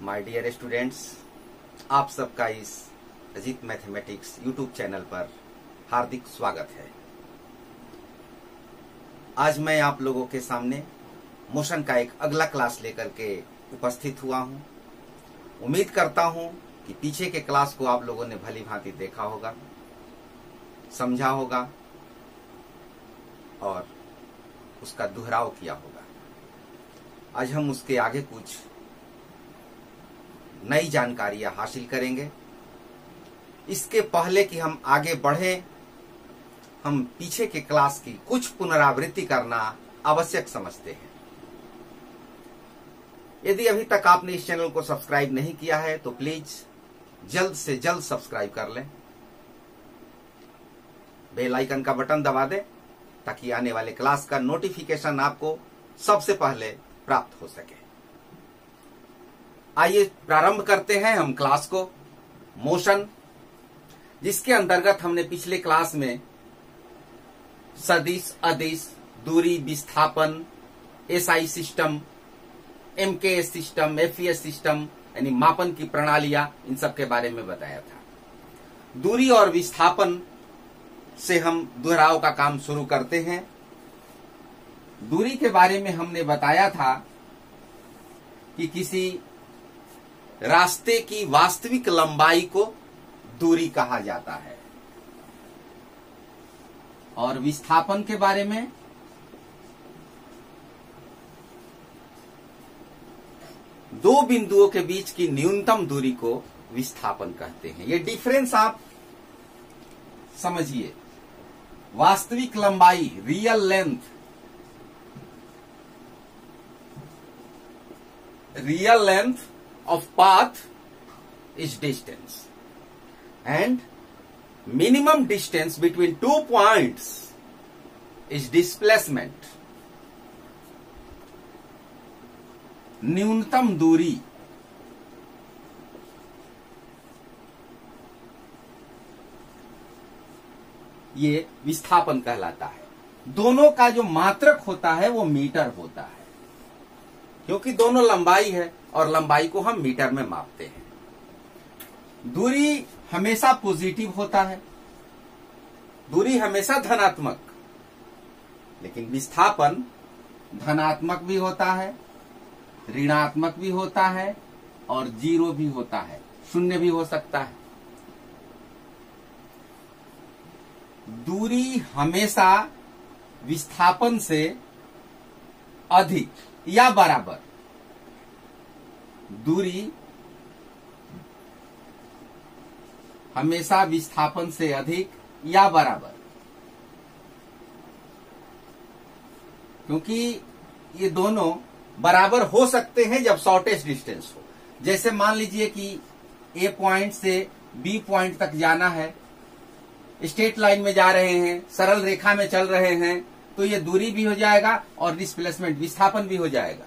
My dear students, आप सबका इस अजीत मैथमेटिक्स यूट्यूब चैनल पर हार्दिक स्वागत है। आज मैं आप लोगों के सामने मोशन का एक अगला क्लास लेकर के उपस्थित हुआ हूं। उम्मीद करता हूं कि पीछे के क्लास को आप लोगों ने भली भांति देखा होगा, समझा होगा और उसका दोहराव किया होगा। आज हम उसके आगे कुछ नई जानकारियां हासिल करेंगे। इसके पहले कि हम आगे बढ़ें, हम पीछे के क्लास की कुछ पुनरावृत्ति करना आवश्यक समझते हैं। यदि अभी तक आपने इस चैनल को सब्सक्राइब नहीं किया है तो प्लीज जल्द से जल्द सब्सक्राइब कर लें, बेल आइकन का बटन दबा दें ताकि आने वाले क्लास का नोटिफिकेशन आपको सबसे पहले प्राप्त हो सके। आइए प्रारंभ करते हैं हम क्लास को। मोशन, जिसके अंतर्गत हमने पिछले क्लास में सदिश, अदिश, दूरी, विस्थापन, SI system, MKS system, FES system यानी मापन की प्रणालियां, इन सब के बारे में बताया था। दूरी और विस्थापन से हम दोहराव का काम शुरू करते हैं। दूरी के बारे में हमने बताया था कि किसी रास्ते की वास्तविक लंबाई को दूरी कहा जाता है। और विस्थापन के बारे में दो बिंदुओं के बीच की न्यूनतम दूरी को विस्थापन कहते हैं। ये डिफरेंस आप समझिए। वास्तविक लंबाई, real length, real length of path is distance and minimum distance between 2 points is displacement। न्यूनतम दूरी ये विस्थापन कहलाता है। दोनों का जो मात्रक होता है वो मीटर होता है, क्योंकि दोनों लंबाई है और लंबाई को हम मीटर में मापते हैं। दूरी हमेशा पॉजिटिव होता है, दूरी हमेशा धनात्मक, लेकिन विस्थापन धनात्मक भी होता है, ऋणात्मक भी होता है और जीरो भी होता है, शून्य भी हो सकता है। दूरी हमेशा विस्थापन से अधिक या बराबर, दूरी हमेशा विस्थापन से अधिक या बराबर, क्योंकि ये दोनों बराबर हो सकते हैं जब शॉर्टेस्ट डिस्टेंस हो। जैसे मान लीजिए कि ए पॉइंट से बी पॉइंट तक जाना है, स्ट्रेट लाइन में जा रहे हैं, सरल रेखा में चल रहे हैं, तो ये दूरी भी हो जाएगा और डिस्प्लेसमेंट, विस्थापन भी हो जाएगा।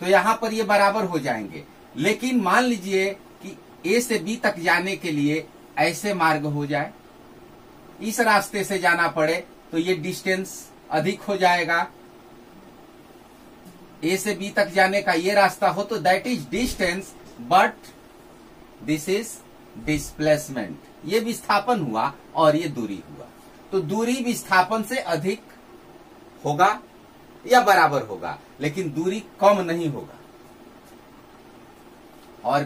तो यहां पर ये बराबर हो जाएंगे। लेकिन मान लीजिए कि ए से बी तक जाने के लिए ऐसे मार्ग हो जाए, इस रास्ते से जाना पड़े, तो ये डिस्टेंस अधिक हो जाएगा। ए से बी तक जाने का ये रास्ता हो तो that is distance, but this is displacement. ये विस्थापन हुआ और ये दूरी हुआ। तो दूरी विस्थापन से अधिक होगा या बराबर होगा, लेकिन दूरी कम नहीं होगा। और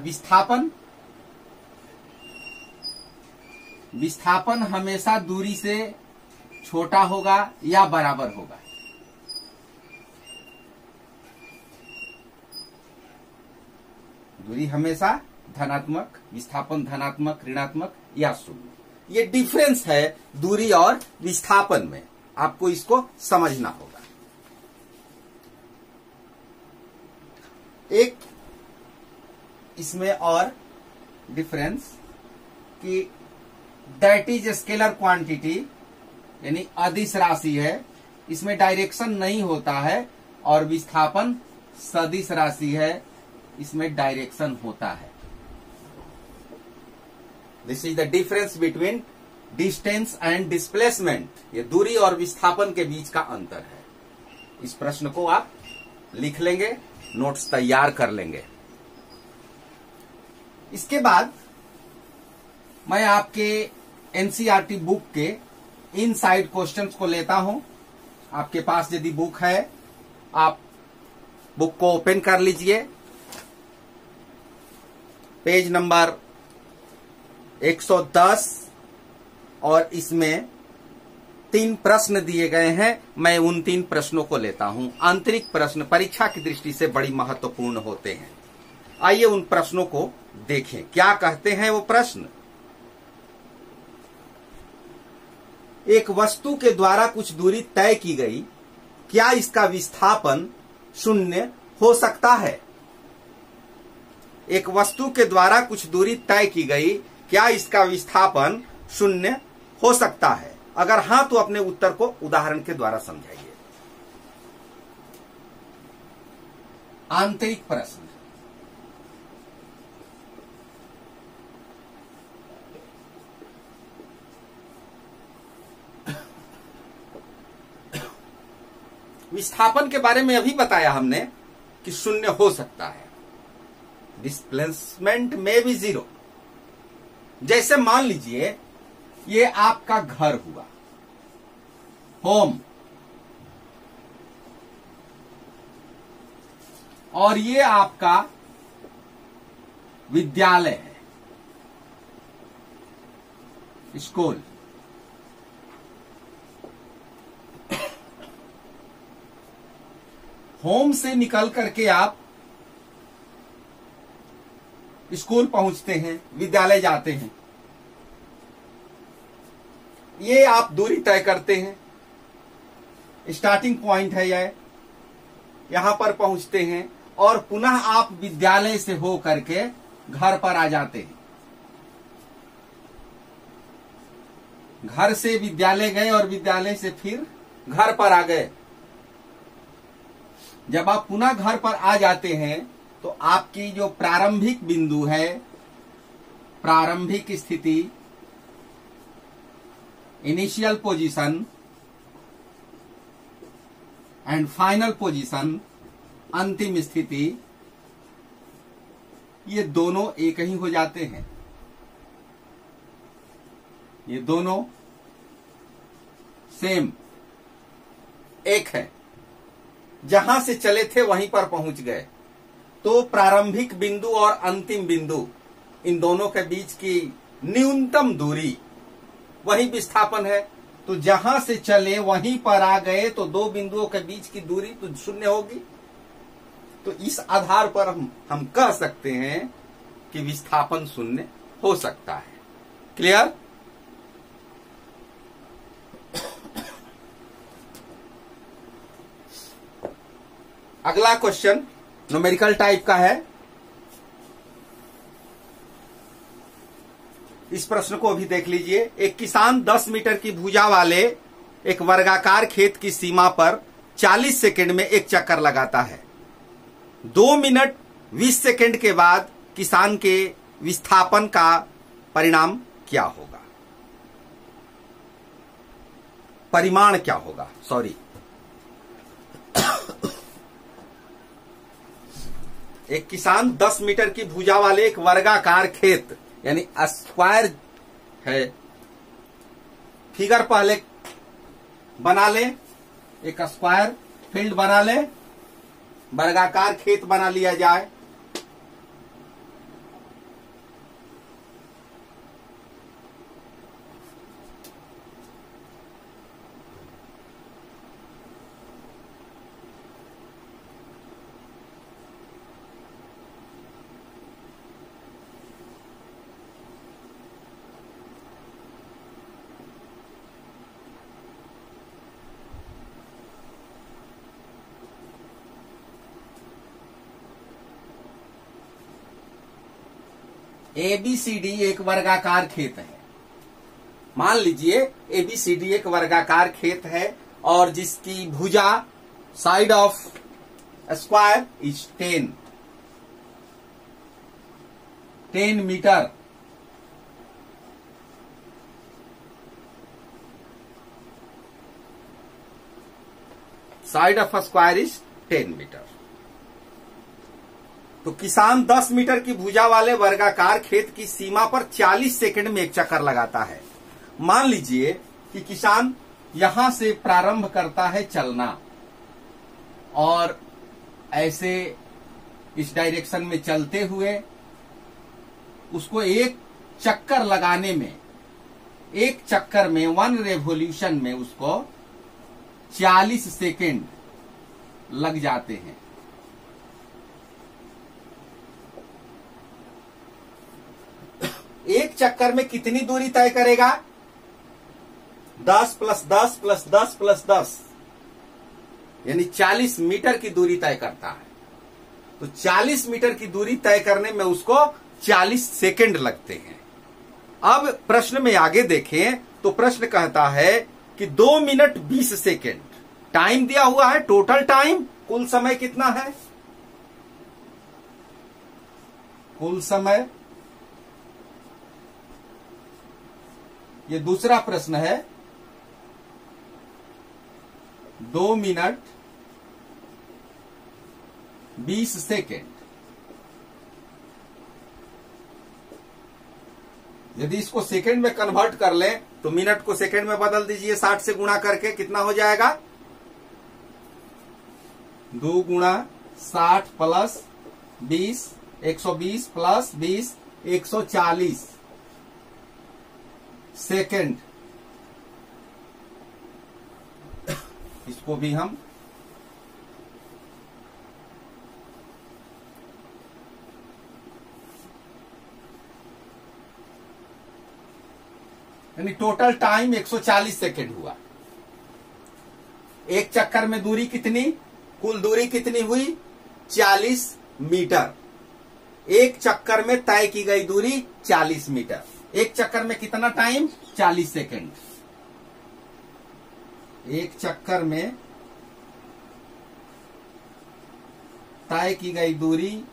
विस्थापन हमेशा दूरी से छोटा होगा या बराबर होगा। दूरी हमेशा धनात्मक, विस्थापन धनात्मक, ऋणात्मक या शून्य। ये डिफरेंस है दूरी और विस्थापन में, आपको इसको समझना होगा। एक इसमें और डिफरेंस कि दैट इज स्केलर क्वांटिटी, यानी अदिश राशि है, इसमें डायरेक्शन नहीं होता है, और विस्थापन सदिश राशि है, इसमें डायरेक्शन होता है। This is the difference between distance and displacement. ये दूरी और विस्थापन के बीच का अंतर है। इस प्रश्न को आप लिख लेंगे, नोट्स तैयार कर लेंगे। इसके बाद मैं आपके एनसीईआरटी बुक के इनसाइड क्वेश्चंस को लेता हूं। आपके पास यदि बुक है, आप बुक को ओपन कर लीजिए। पेज नंबर 110 और इसमें 3 प्रश्न दिए गए हैं। मैं उन 3 प्रश्नों को लेता हूं। आंतरिक प्रश्न परीक्षा की दृष्टि से बड़ी महत्वपूर्ण होते हैं। आइए उन प्रश्नों को देखें। क्या कहते हैं वो प्रश्न? एक वस्तु के द्वारा कुछ दूरी तय की गई, क्या इसका विस्थापन 0 हो सकता है? एक वस्तु के द्वारा कुछ दूरी तय की गई, क्या इसका विस्थापन 0 हो सकता है? अगर हां तो अपने उत्तर को उदाहरण के द्वारा समझाइए। आंतरिक प्रश्न। विस्थापन के बारे में अभी बताया हमने कि 0 हो सकता है। डिस्प्लेसमेंट में भी 0। जैसे मान लीजिए ये आपका घर हुआ, होम, और ये आपका विद्यालय है, स्कूल। होम से निकल करके आप स्कूल पहुंचते हैं, विद्यालय जाते हैं। ये आप दूरी तय करते हैं, स्टार्टिंग पॉइंट है यह, यहां पर पहुंचते हैं और पुनः आप विद्यालय से हो करके घर पर आ जाते हैं। घर से विद्यालय गए और विद्यालय से फिर घर पर आ गए। जब आप पुनः घर पर आ जाते हैं तो आपकी जो प्रारंभिक बिंदु है, प्रारंभिक स्थिति, initial position and final position, अंतिम स्थिति, ये दोनों एक ही हो जाते हैं। ये दोनों सेम एक है। जहां से चले थे वहीं पर पहुंच गए। तो प्रारंभिक बिंदु और अंतिम बिंदु, इन दोनों के बीच की न्यूनतम दूरी वही विस्थापन है। तो जहां से चले वहीं पर आ गए तो 2 बिंदुओं के बीच की दूरी तो 0 होगी। तो इस आधार पर हम कह सकते हैं कि विस्थापन 0 हो सकता है। क्लियर? अगला क्वेश्चन न्यूमेरिकल टाइप का है। इस प्रश्न को भी देख लीजिए। एक किसान 10 मीटर की भुजा वाले एक वर्गाकार खेत की सीमा पर 40 सेकंड में एक चक्कर लगाता है। 2 मिनट 20 सेकंड के बाद किसान के विस्थापन का परिणाम क्या होगा? परिमाण क्या होगा? सॉरी, एक किसान 10 मीटर की भुजा वाले एक वर्गाकार खेत यानी स्क्वायर है। फिगर पहले बना ले, एक स्क्वायर फील्ड बना ले, वर्गाकार खेत बना लिया जाए। ABCD एक वर्गाकार खेत है। मान लीजिए ABCD एक वर्गाकार खेत है और जिसकी भुजा side of square is 10 metre. Side of square is 10 metre. तो किसान 10 मीटर की भुजा वाले वर्गाकार खेत की सीमा पर 40 सेकंड में एक चक्कर लगाता है। मान लीजिए कि किसान यहां से प्रारंभ करता है चलना और ऐसे इस डायरेक्शन में चलते हुए उसको एक चक्कर लगाने में, एक चक्कर में 1 रेवोल्यूशन में उसको 40 सेकेंड लग जाते हैं। एक चक्कर में कितनी दूरी तय करेगा? 10 + 10 + 10 + 10 यानी 40 मीटर की दूरी तय करता है। तो 40 मीटर की दूरी तय करने में उसको 40 सेकंड लगते हैं। अब प्रश्न में आगे देखें तो प्रश्न कहता है कि 2 मिनट 20 सेकंड टाइम दिया हुआ है। टोटल टाइम, कुल समय कितना है? कुल समय, ये दूसरा प्रश्न है। 2 मिनट 20 सेकेंड। यदि इसको सेकेंड में कन्वर्ट कर लें तो मिनट को सेकेंड में बदल दीजिए, 60 से गुणा करके कितना हो जाएगा? 2 गुणा 60 + 20, 120 + 20, 140 सेकेंड। इसको भी हम यानी टोटल टाइम 140 सेकेंड हुआ। एक चक्कर में दूरी कितनी, कुल दूरी कितनी हुई? 40 मीटर। एक चक्कर में तय की गई दूरी 40 मीटर। एक चक्कर में कितना टाइम? 40 सेकेंड। एक चक्कर में तय की गई दूरी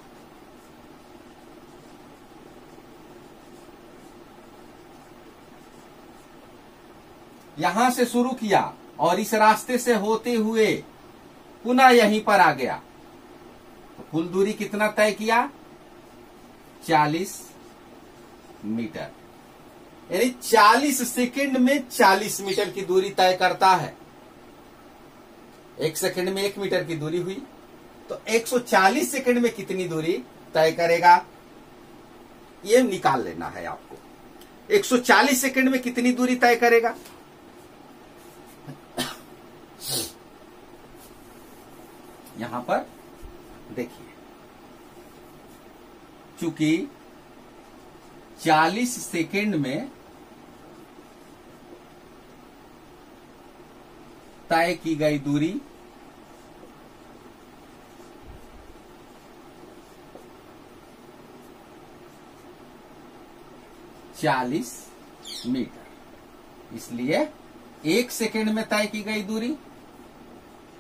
यहां से शुरू किया और इस रास्ते से होते हुए पुनः यहीं पर आ गया तो कुल दूरी कितना तय किया? 40 मीटर। यानी 40 सेकंड में 40 मीटर की दूरी तय करता है। एक सेकंड में 1 मीटर की दूरी हुई तो 140 सेकंड में कितनी दूरी तय करेगा? ये निकाल लेना है आपको। 140 सेकंड में कितनी दूरी तय करेगा? यहां पर देखिए, चूंकि 40 सेकंड में तय की गई दूरी 40 मीटर, इसलिए 1 सेकंड में तय की गई दूरी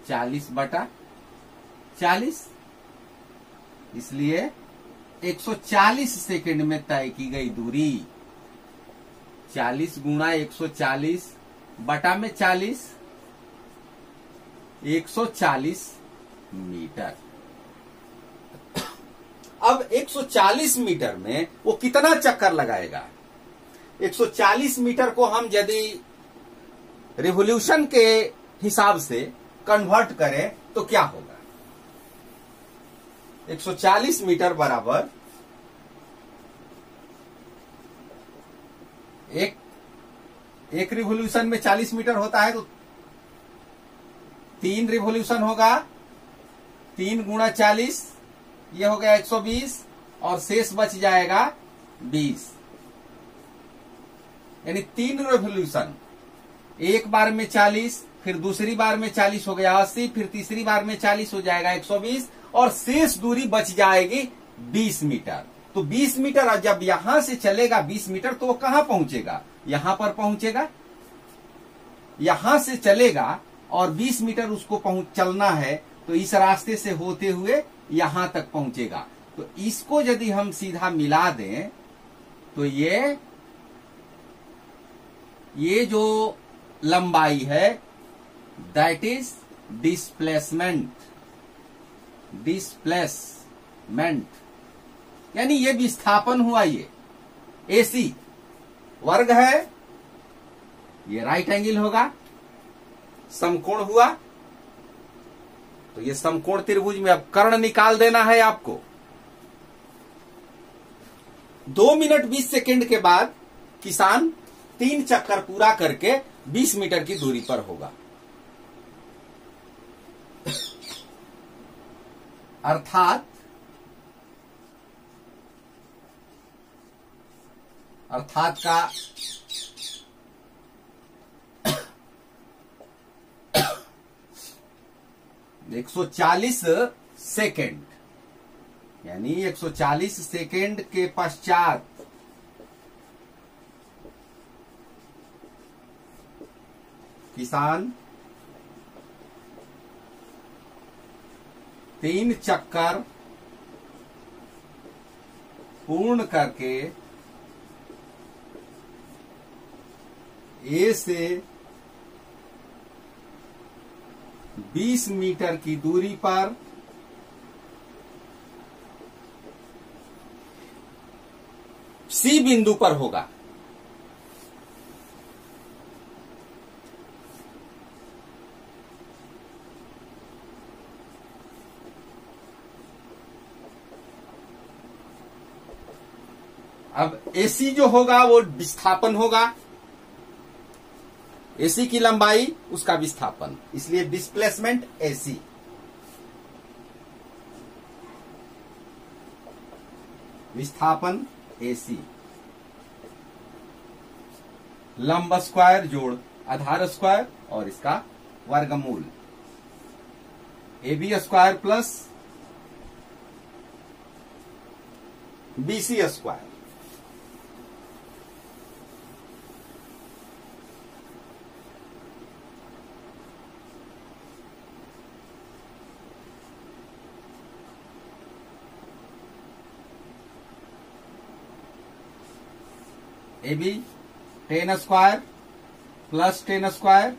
40/40, इसलिए 140 सेकंड में तय की गई दूरी 40 गुणा 140 बटा में 40, 140 मीटर। अब 140 मीटर में वो कितना चक्कर लगाएगा? 140 मीटर को हम यदि रिवोल्यूशन के हिसाब से कन्वर्ट करें तो क्या होगा? 140 मीटर बराबर एक रिवोल्यूशन में 40 मीटर होता है तो 3 रिवोल्यूशन होगा। 3 गुणा 40 ये हो गया 120 और शेष बच जाएगा 20, यानी 3 रिवोल्यूशन, एक बार में 40, फिर दूसरी बार में 40 हो गया 80, फिर तीसरी बार में 40 हो जाएगा 120 और शेष दूरी बच जाएगी 20 मीटर। तो 20 मीटर जब यहां से चलेगा 20 मीटर तो वो कहां पहुंचेगा? यहां पर पहुंचेगा। यहां से चलेगा और 20 मीटर उसको चलना है तो इस रास्ते से होते हुए यहां तक पहुंचेगा। तो इसको यदि हम सीधा मिला दें तो ये जो लंबाई है दैट इज डिस्प्लेसमेंट यानी ये विस्थापन हुआ, ये AC वर्ग है, ये राइट एंगल होगा, समकोण हुआ। तो ये समकोण त्रिभुज में अब कर्ण निकाल देना है आपको। 2 मिनट 20 सेकेंड के बाद किसान 3 चक्कर पूरा करके 20 मीटर की दूरी पर होगा। अर्थात का 140 सेकेंड, यानी 140 सेकेंड के पश्चात किसान 3 चक्कर पूर्ण करके A से 20 मीटर की दूरी पर C बिंदु पर होगा। अब AC जो होगा वो विस्थापन होगा, AC की लंबाई उसका विस्थापन, इसलिए डिस्प्लेसमेंट AC। विस्थापन AC, लंब स्क्वायर जोड़ आधार स्क्वायर और इसका वर्गमूल, AB square plus BC square. AB 10 square plus 10 square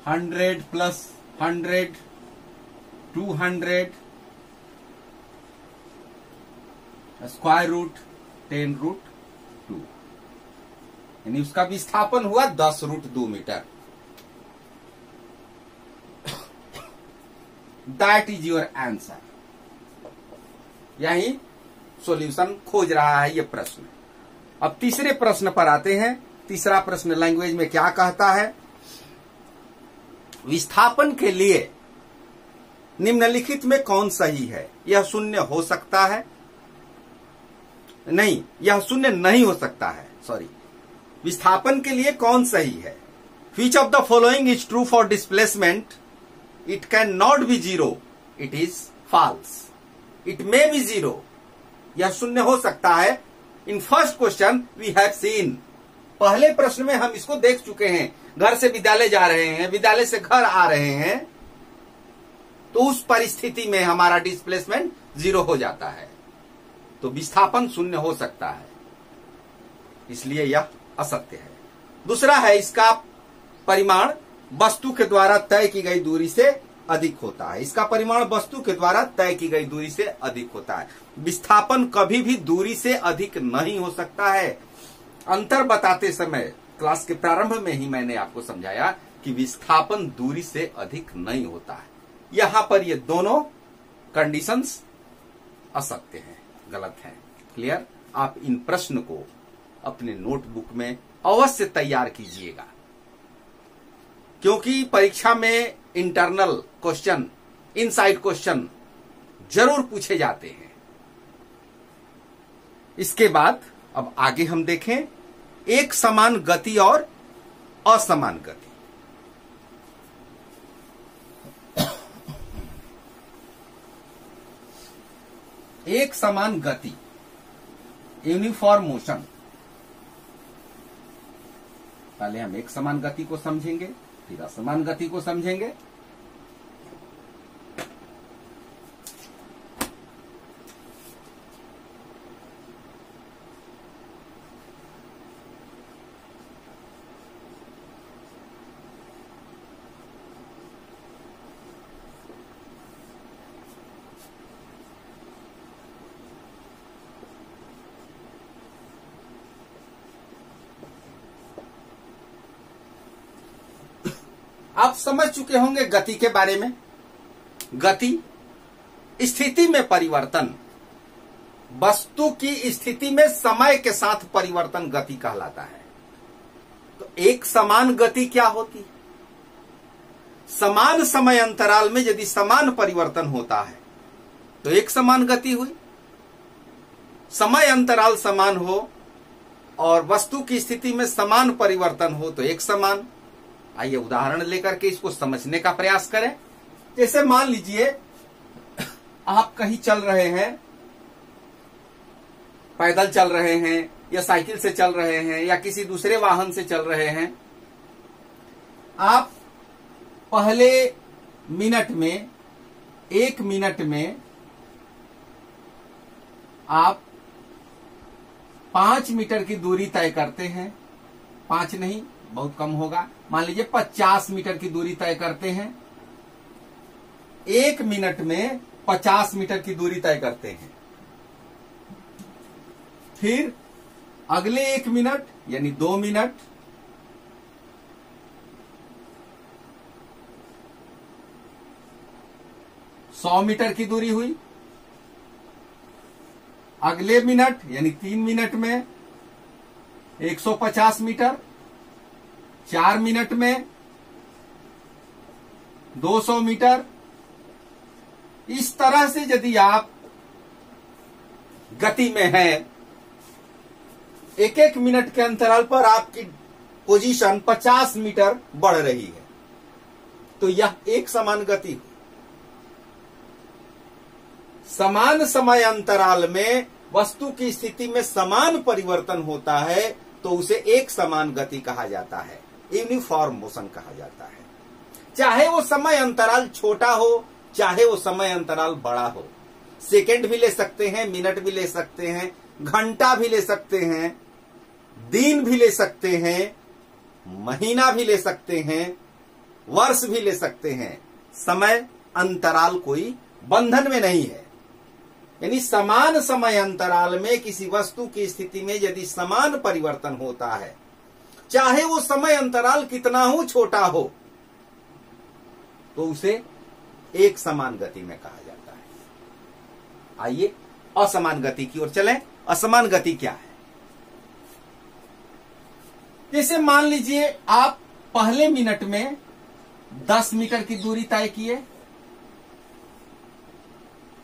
100 plus 100 200 square root 10 root 2, यानी उसका विस्थापन हुआ 10 root 2 metre. That is your answer. यही सॉल्यूशन खोज रहा है ये प्रश्न। अब तीसरे प्रश्न पर आते हैं। तीसरा प्रश्न लैंग्वेज में क्या कहता है? विस्थापन के लिए निम्नलिखित में कौन सही है? यह शून्य हो सकता है, नहीं, यह शून्य नहीं हो सकता है, सॉरी। विस्थापन के लिए कौन सही है? Which of the following is true for displacement? It cannot be zero. It is false. It may be zero. यह शून्य हो सकता है। In first question we have seen, पहले प्रश्न में हम इसको देख चुके हैं। घर से विद्यालय जा रहे हैं, विद्यालय से घर आ रहे हैं, तो उस परिस्थिति में हमारा डिस्प्लेसमेंट 0 हो जाता है, तो विस्थापन शून्य हो सकता है, इसलिए यह असत्य है। दूसरा है, इसका परिमाण वस्तु के द्वारा तय की गई दूरी से अधिक होता है। इसका परिमाण वस्तु के द्वारा तय की गई दूरी से अधिक होता है। विस्थापन कभी भी दूरी से अधिक नहीं हो सकता है। अंतर बताते समय क्लास के प्रारंभ में ही मैंने आपको समझाया कि विस्थापन दूरी से अधिक नहीं होता है। यहां पर ये दोनों कंडीशंस असत्य हैं, गलत हैं। क्लियर? आप इन प्रश्न को अपने नोटबुक में अवश्य तैयार कीजिएगा, क्योंकि परीक्षा में इंटरनल क्वेश्चन, इनसाइड क्वेश्चन जरूर पूछे जाते हैं। इसके बाद अब आगे हम देखें एक समान गति और असमान गति। एक समान गति, यूनिफॉर्म मोशन। पहले हम एक समान गति को समझेंगे, फिर असमान गति को समझेंगे। आप समझ चुके होंगे गति के बारे में। गति स्थिति में परिवर्तन, वस्तु की स्थिति में समय के साथ परिवर्तन गति कहलाता है। तो एक समान गति क्या होती? समान समय अंतराल में यदि समान परिवर्तन होता है तो एक समान गति हुई। समय अंतराल समान हो और वस्तु की स्थिति में समान परिवर्तन हो तो एक समान। आइए उदाहरण लेकर के इसको समझने का प्रयास करें। जैसे मान लीजिए आप कहीं चल रहे हैं, पैदल चल रहे हैं या साइकिल से चल रहे हैं या किसी दूसरे वाहन से चल रहे हैं। आप पहले मिनट में, 1 मिनट में आप 5 मीटर की दूरी तय करते हैं। 5 नहीं, बहुत कम होगा, मान लीजिए 50 मीटर की दूरी तय करते हैं। 1 मिनट में 50 मीटर की दूरी तय करते हैं। फिर अगले 1 मिनट यानी 2 मिनट 100 मीटर की दूरी हुई। अगले मिनट यानी 3 मिनट में 150 मीटर, 4 मिनट में 200 मीटर। इस तरह से यदि आप गति में हैं, 1-1 मिनट के अंतराल पर आपकी पोजीशन 50 मीटर बढ़ रही है, तो यह एक समान गति हुई। समान समय अंतराल में वस्तु की स्थिति में समान परिवर्तन होता है तो उसे एक समान गति कहा जाता है, यूनिफॉर्म मोशन कहा जाता है। चाहे वो समय अंतराल छोटा हो, चाहे वो समय अंतराल बड़ा हो। सेकंड भी ले सकते हैं, मिनट भी ले सकते हैं, घंटा भी ले सकते हैं, दिन भी ले सकते हैं, महीना भी ले सकते हैं, वर्ष भी ले सकते हैं। समय अंतराल कोई बंधन में नहीं है। यानी समान समय अंतराल में किसी वस्तु की स्थिति में यदि समान परिवर्तन होता है, चाहे वो समय अंतराल कितना हो छोटा हो, तो उसे एक समान गति में कहा जाता है। आइए असमान गति की ओर चलें। असमान गति क्या है? जैसे मान लीजिए आप पहले मिनट में 10 मीटर की दूरी तय किए,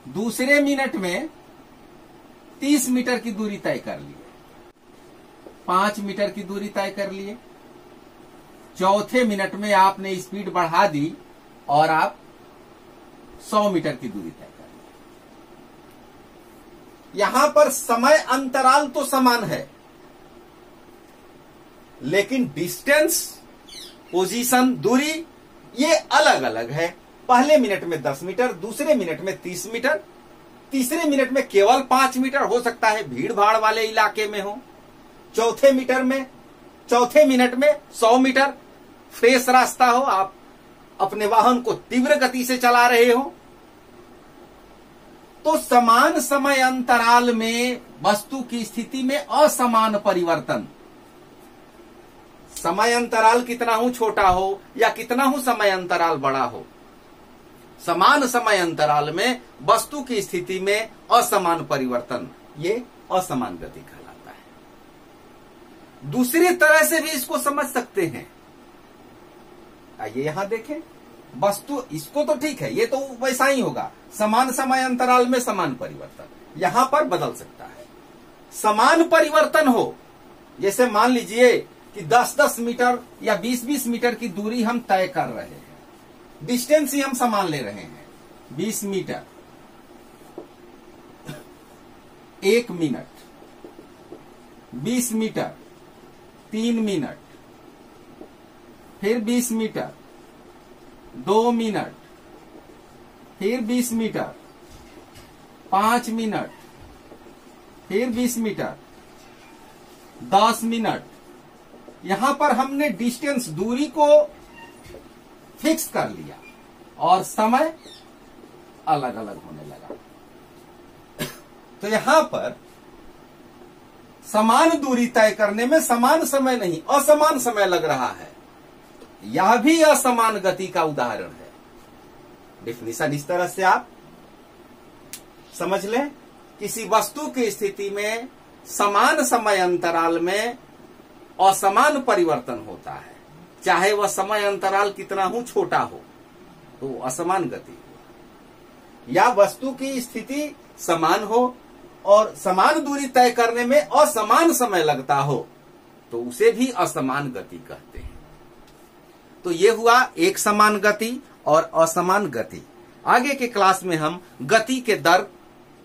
दूसरे मिनट में 30 मीटर की दूरी तय कर लिए, 5 मीटर की दूरी तय कर लिए। चौथे मिनट में आपने स्पीड बढ़ा दी और आप 100 मीटर की दूरी तय कर ली। यहां पर समय अंतराल तो समान है, लेकिन डिस्टेंस, पोजीशन, दूरी ये अलग अलग है। पहले मिनट में 10 मीटर, दूसरे मिनट में 30 मीटर, तीसरे मिनट में केवल 5 मीटर, हो सकता है भीड़ भाड़ वाले इलाके में हो। चौथे मिनट में 100 मीटर, फ्रेश रास्ता हो, आप अपने वाहन को तीव्र गति से चला रहे हो। तो समान समय अंतराल में वस्तु की स्थिति में असमान परिवर्तन, समय अंतराल कितना हो छोटा हो या कितना हो समय अंतराल बड़ा हो, समान समय अंतराल में वस्तु की स्थिति में असमान परिवर्तन, ये असमान गति कहलाता है। दूसरी तरह से भी इसको समझ सकते हैं। आइए यहां देखें, वस्तु, इसको तो ठीक है, ये तो वैसा ही होगा, समान समय अंतराल में समान परिवर्तन। यहां पर बदल सकता है। समान परिवर्तन हो, जैसे मान लीजिए कि 10-10 मीटर या 20-20 मीटर की दूरी हम तय कर रहे हैं, डिस्टेंस ही हम समान ले रहे हैं। 20 मीटर 1 मिनट, 20 मीटर 3 मिनट, फिर 20 मीटर 2 मिनट, फिर 20 मीटर 5 मिनट, फिर 20 मीटर 10 मिनट। यहां पर हमने डिस्टेंस, दूरी को फिक्स कर लिया और समय अलग अलग होने लगा। तो यहां पर समान दूरी तय करने में समान समय नहीं, असमान समय लग रहा है। यह भी असमान गति का उदाहरण है। डेफिनेशन इस तरह से आप समझ लें, किसी वस्तु की स्थिति में समान समय अंतराल में असमान परिवर्तन होता है, चाहे वह समय अंतराल कितना हो छोटा हो, तो असमान गति हुआ। या वस्तु की स्थिति समान हो और समान दूरी तय करने में असमान समय लगता हो, तो उसे भी असमान गति कहते हैं। तो ये हुआ एक समान गति और असमान गति। आगे के क्लास में हम गति के दर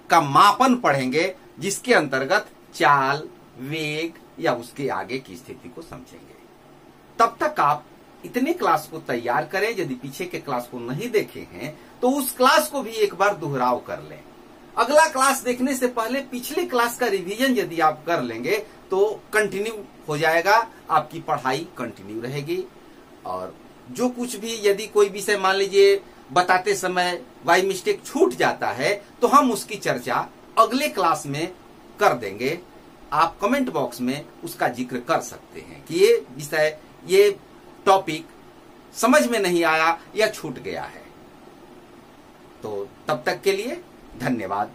का मापन पढ़ेंगे, जिसके अंतर्गत चाल, वेग या उसके आगे की स्थिति को समझेंगे। तब तक आप इतने क्लास को तैयार करें। यदि पीछे के क्लास को नहीं देखे हैं तो उस क्लास को भी एक बार दोहराव कर लें। अगला क्लास देखने से पहले पिछले क्लास का रिवीजन यदि आप कर लेंगे तो कंटिन्यू हो जाएगा, आपकी पढ़ाई कंटिन्यू रहेगी। और जो कुछ भी यदि कोई विषय मान लीजिए बताते समय बाय मिस्टेक छूट जाता है तो हम उसकी चर्चा अगले क्लास में कर देंगे। आप कमेंट बॉक्स में उसका जिक्र कर सकते हैं कि ये विषय, ये टॉपिक समझ में नहीं आया या छूट गया है। तो तब तक के लिए धन्यवाद।